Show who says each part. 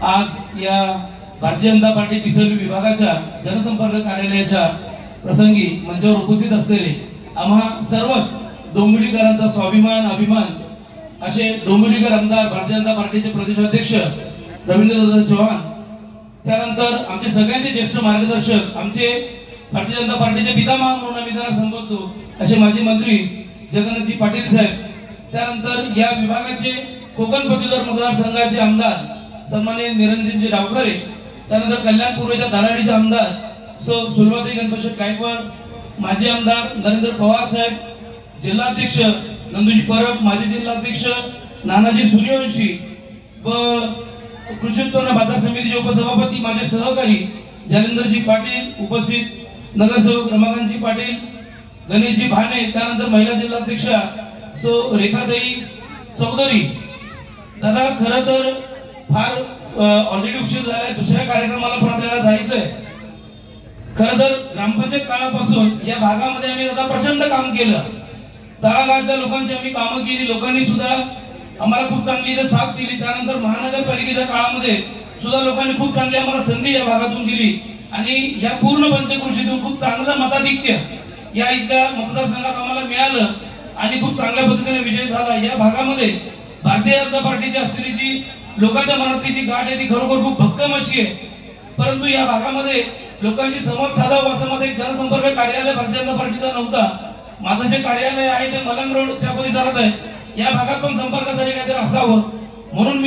Speaker 1: आज या भारतीय जनता पार्टी पिसोली विभागाच्या जनसंपर्क कार्यालयाच्या प्रसंगी मंचावर उपस्थित असलेले आम्हा सर्वच डोंबिवलीकरांचा स्वाभिमान अभिमान असे डोंबिवलीकर आमदार भारतीय जनता पार्टीचे प्रदेशाध्यक्ष रवींद्र चव्हाण, त्यानंतर आमचे सगळ्यांचे ज्येष्ठ मार्गदर्शक, आमचे भारतीय जनता पार्टीचे पितामह म्हणून आम्ही त्यांना संबोधतो असे माजी मंत्री जगन्नाथजी पाटील साहेब, त्यानंतर या विभागाचे कोकण पदवीधर मतदारसंघाचे आमदार सन्माननीय निरंजनजी डावखरे, त्यानंतर कल्याण पूर्वेच्या धाराडीचे आमदार सुलभाताई गणपतशेठ गायकवाड, माजी आमदार नरेंद्र पवार साहेब, जिल्हाध्यक्ष नंदूजी परब, माजी जिल्हाध्यक्ष नानाजी सूर्यवंशी व कृषी उत्पन्न बाजार समितीचे उपसभापती माझे सहकारी जालिंदरजी पाटील, उपस्थित नगरसेवक रमाकांतजी पाटील, गणेशजी भाने, त्यानंतर महिला जिल्हाध्यक्षा रेखाताई चौधरी. दादा खरं तर फार ऑलरेडी उशीर झालाय, दुसऱ्या कार्यक्रमाला पण आपल्याला जायचंय. खरं तर ग्रामपंचायत काळापासून या भागामध्ये आम्ही दादा प्रचंड काम केलं. तळागाळातल्या लोकांची आम्ही कामं केली, लोकांनी सुद्धा आम्हाला खूप चांगली इथे साथ दिली. त्यानंतर महानगरपालिकेच्या काळामध्ये सुद्धा लोकांनी खूप चांगली आम्हाला संधी या भागातून दिली आणि या पूर्ण पंचक्रोशीतून खूप चांगलं मताधिक्य या इथल्या मतदारसंघात आम्हाला मिळालं आणि खूप चांगल्या पद्धतीने विजय झाला. या भागामध्ये भारतीय जनता पार्टीची असलेली जी लोकांच्या मनातली जी गाठ आहे ती खरोखर खूप भक्कम अशी आहे. परंतु या भागामध्ये लोकांशी संवाद साधावा असं माझं एक जनसंपर्क कार्यालय भारतीय जनता पार्टीचा नव्हता. माझं जे कार्यालय आहे ते मलंग रोड त्या परिसरात आहे. या भागात पण संपर्कासाठी काहीतरी असावं म्हणून